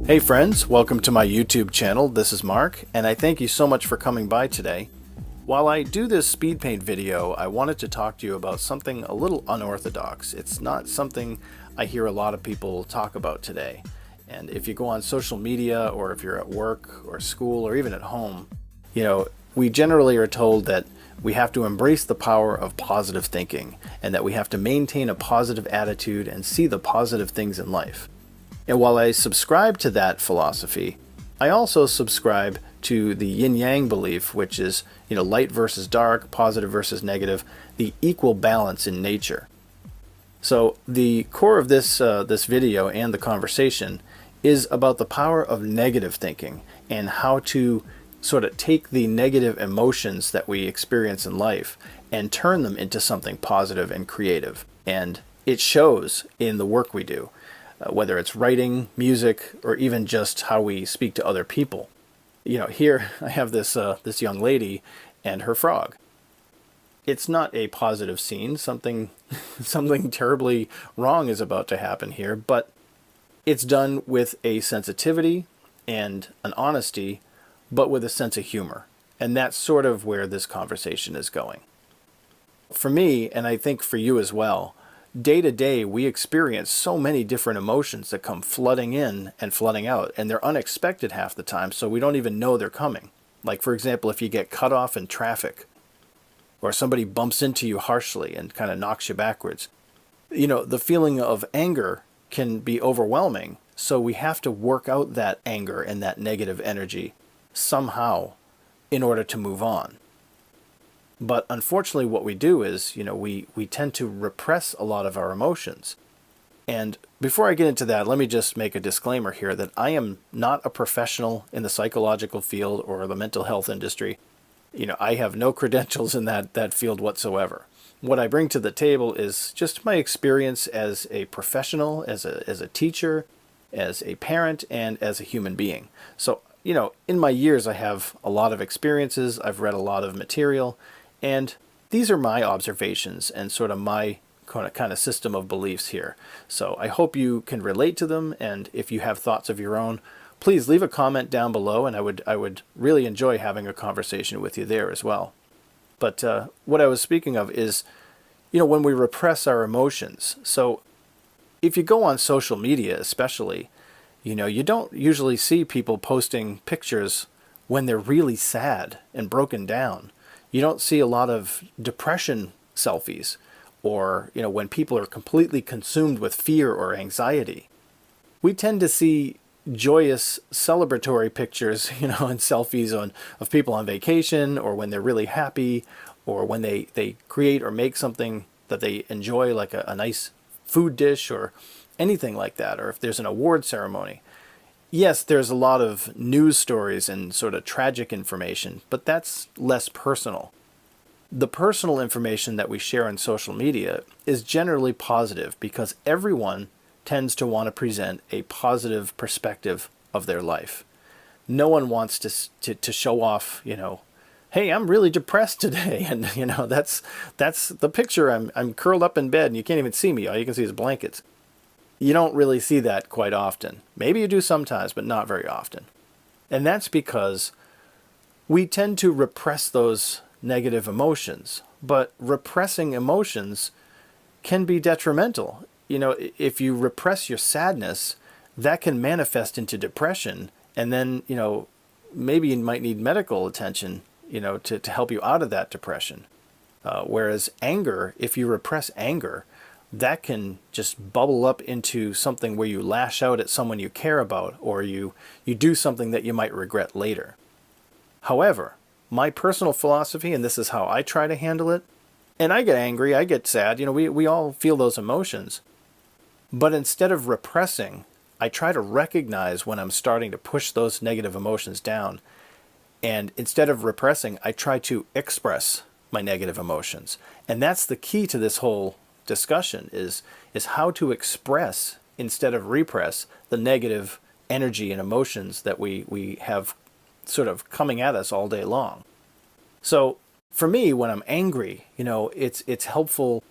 Hey friends, welcome to my YouTube channel. This is Mark, and I thank you so much for coming by today. While I do this speed paint video, I wanted to talk to you about something a little unorthodox. It's not something I hear a lot of people talk about today. And if you go on social media, or if you're at work or school or even at home, we generally are told that we have to embrace the power of positive thinking and that we have to maintain a positive attitude and see the positive things in life. And while I subscribe to that philosophy, I also subscribe to the yin-yang belief, which is, light versus dark, positive versus negative, the equal balance in nature. So the core of this video and the conversation is about the power of negative thinking and how to sort of take the negative emotions that we experience in life and turn them into something positive and creative. And it shows in the work we do. Whether it's writing, music, or even just how we speak to other people. Here I have this young lady and her frog. It's not a positive scene. Something terribly wrong is about to happen here, but it's done with a sensitivity and an honesty, but with a sense of humor. And that's sort of where this conversation is going. For me, and I think for you as well, day to day, we experience so many different emotions that come flooding in and flooding out, and they're unexpected half the time, so we don't even know they're coming. Like, for example, if you get cut off in traffic, or somebody bumps into you harshly and kind of knocks you backwards. The feeling of anger can be overwhelming, so we have to work out that anger and that negative energy somehow in order to move on. But unfortunately what we do is, we tend to repress a lot of our emotions. And before I get into that, let me just make a disclaimer here that I am not a professional in the psychological field or the mental health industry. I have no credentials in that field whatsoever. What I bring to the table is just my experience as a professional, as a teacher, as a parent, and as a human being. So, in my years I have a lot of experiences, I've read a lot of material, and these are my observations and sort of my kind of system of beliefs here. So I hope you can relate to them, and if you have thoughts of your own, please leave a comment down below, and I would really enjoy having a conversation with you there as well. But what I was speaking of is, when we repress our emotions. So if you go on social media especially, you don't usually see people posting pictures when they're really sad and broken down. You don't see a lot of depression selfies, or when people are completely consumed with fear or anxiety. We tend to see joyous celebratory pictures, and selfies of people on vacation, or when they're really happy, or when they create or make something that they enjoy, like a nice food dish or anything like that, or if there's an award ceremony. Yes, there's a lot of news stories and sort of tragic information, but that's less personal. The personal information that we share on social media is generally positive because everyone tends to want to present a positive perspective of their life. No one wants to show off, hey, I'm really depressed today, and that's the picture. I'm curled up in bed and you can't even see me. All you can see is blankets. You don't really see that quite often. Maybe you do sometimes, but not very often. And that's because we tend to repress those negative emotions. But repressing emotions can be detrimental. If you repress your sadness, that can manifest into depression. And then, maybe you might need medical attention, to help you out of that depression. Whereas anger, if you repress anger, that can just bubble up into something where you lash out at someone you care about, or you do something that you might regret later. However, my personal philosophy, and this is how I try to handle it, And I get angry, I get sad, we all feel those emotions. But instead of repressing, I try to recognize when I'm starting to push those negative emotions down. And instead of repressing, I try to express my negative emotions. And that's the key to this whole discussion is how to express instead of repress the negative energy and emotions that we have sort of coming at us all day long. So for me, when I'm angry, it's helpful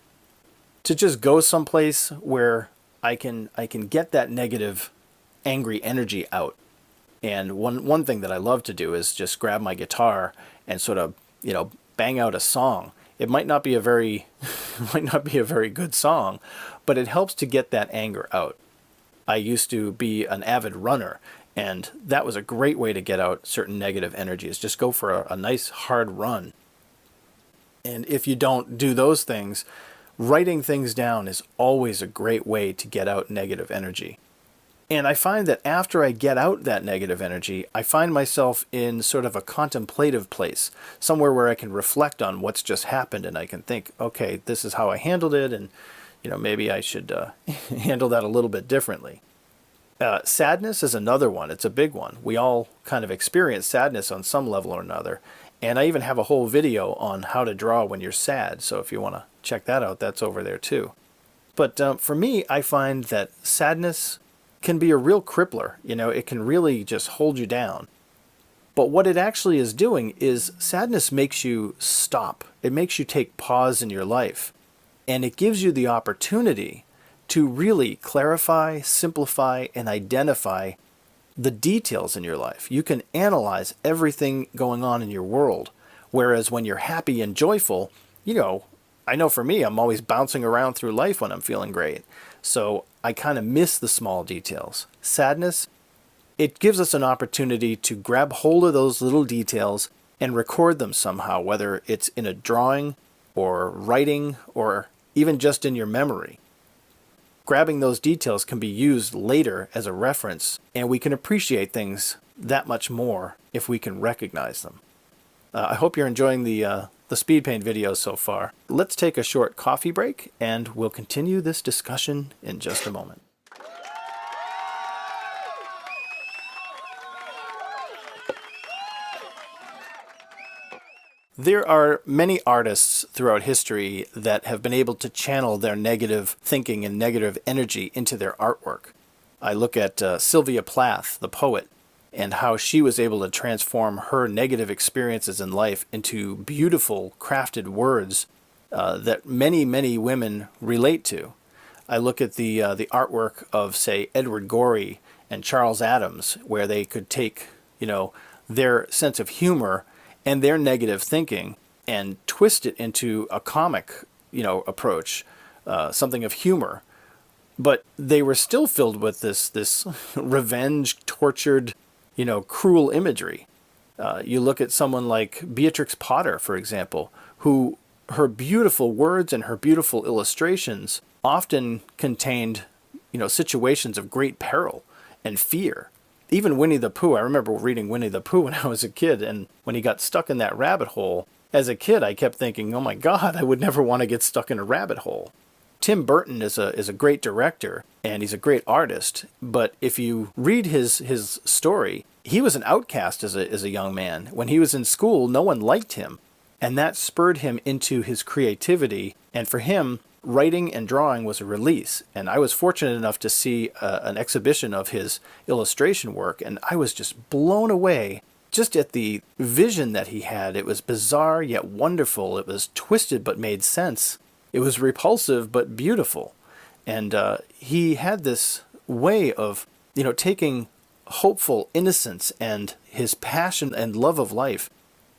to just go someplace where I can get that negative angry energy out. And one thing that I love to do is just grab my guitar and sort of, bang out a song. It might not be a very good song, but it helps to get that anger out. I used to be an avid runner, and that was a great way to get out certain negative energies. Just go for a nice hard run. And if you don't do those things, writing things down is always a great way to get out negative energy. And I find that after I get out that negative energy, I find myself in sort of a contemplative place, somewhere where I can reflect on what's just happened, and I can think, okay, this is how I handled it, and maybe I should handle that a little bit differently. Sadness is another one. It's a big one. We all kind of experience sadness on some level or another. And I even have a whole video on how to draw when you're sad. So if you want to check that out, that's over there too. But for me, I find that sadness can be a real crippler. It can really just hold you down. But what it actually is doing is sadness makes you stop. It makes you take pause in your life. And it gives you the opportunity to really clarify, simplify, and identify the details in your life. You can analyze everything going on in your world. Whereas when you're happy and joyful, I know for me, I'm always bouncing around through life when I'm feeling great. So I kind of miss the small details. Sadness, it gives us an opportunity to grab hold of those little details and record them somehow, whether it's in a drawing or writing or even just in your memory. Grabbing those details can be used later as a reference, and we can appreciate things that much more if we can recognize them. I hope you're enjoying the speed paint video so far. Let's take a short coffee break, and we'll continue this discussion in just a moment. There are many artists throughout history that have been able to channel their negative thinking and negative energy into their artwork. I look at Sylvia Plath, the poet, and how she was able to transform her negative experiences in life into beautiful, crafted words that many, many women relate to. I look at the artwork of, say, Edward Gorey and Charles Addams, where they could take, their sense of humor and their negative thinking and twist it into a comic, approach, something of humor. But they were still filled with this revenge, tortured, cruel imagery. You look at someone like Beatrix Potter, for example, who her beautiful words and her beautiful illustrations often contained, situations of great peril and fear. Even Winnie the Pooh, I remember reading Winnie the Pooh when I was a kid, and when he got stuck in that rabbit hole, as a kid I kept thinking, oh my God, I would never want to get stuck in a rabbit hole. Tim Burton is a great director, and he's a great artist, but if you read his story, he was an outcast as a young man. When he was in school, no one liked him, and that spurred him into his creativity, and for him, writing and drawing was a release. And I was fortunate enough to see an exhibition of his illustration work, and I was just blown away just at the vision that he had. It was bizarre yet wonderful. It was twisted but made sense. It was repulsive but beautiful. And he had this way of, taking hopeful innocence and his passion and love of life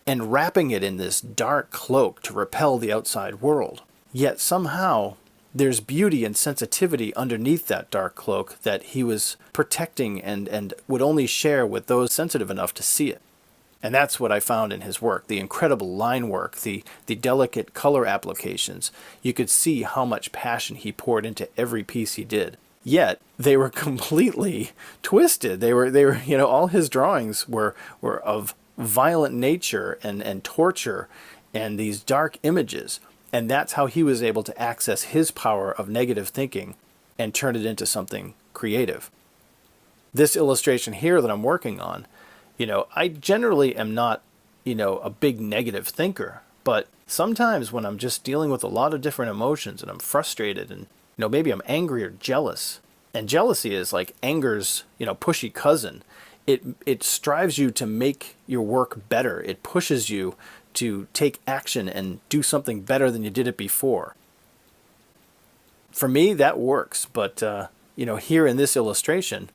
and wrapping it in this dark cloak to repel the outside world. Yet somehow there's beauty and sensitivity underneath that dark cloak that he was protecting and would only share with those sensitive enough to see it. And that's what I found in his work, the incredible line work, the delicate color applications. You could see how much passion he poured into every piece he did. Yet they were completely twisted. They were all his drawings were of violent nature and torture and these dark images. And that's how he was able to access his power of negative thinking and turn it into something creative. This illustration here that I'm working on, I generally am not, a big negative thinker, but sometimes when I'm just dealing with a lot of different emotions and I'm frustrated and, maybe I'm angry or jealous, and jealousy is like anger's, pushy cousin. It strives you to make your work better. It pushes you to take action and do something better than you did it before. For me, that works, but, here in this illustration,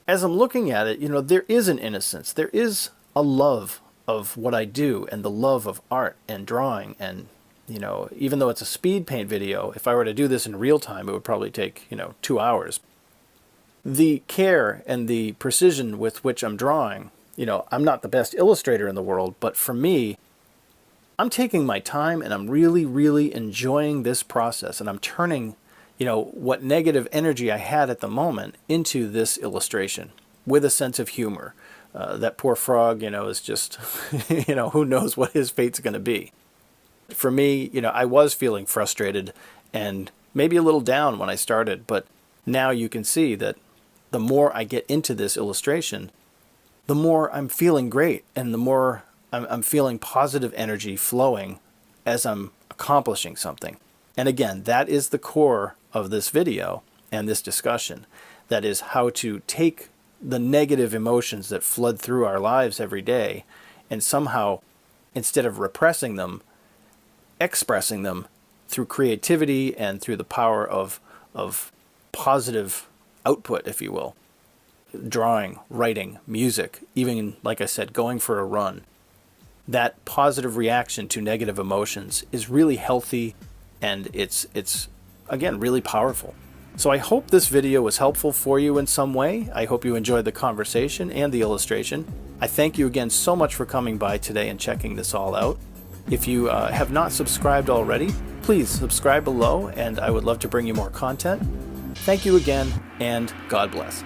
as I'm looking at it, there is an innocence. There is a love of what I do and the love of art and drawing. And, even though it's a speed paint video, if I were to do this in real time, it would probably take, 2 hours. The care and the precision with which I'm drawing, I'm not the best illustrator in the world, but for me, I'm taking my time and I'm really, really enjoying this process. And I'm turning, what negative energy I had at the moment into this illustration with a sense of humor. That poor frog, is just, who knows what his fate's going to be. For me, I was feeling frustrated and maybe a little down when I started, but now you can see that the more I get into this illustration, the more I'm feeling great and the more I'm feeling positive energy flowing as I'm accomplishing something. And again, that is the core of this video and this discussion. That is how to take the negative emotions that flood through our lives every day and somehow, instead of repressing them, expressing them through creativity and through the power of positive output, if you will. Drawing, writing, music, even, like I said, going for a run. That positive reaction to negative emotions is really healthy, and it's again, really powerful. So I hope this video was helpful for you in some way. I hope you enjoyed the conversation and the illustration. I thank you again so much for coming by today and checking this all out. If you have not subscribed already, please subscribe below, and I would love to bring you more content. Thank you again, and God bless.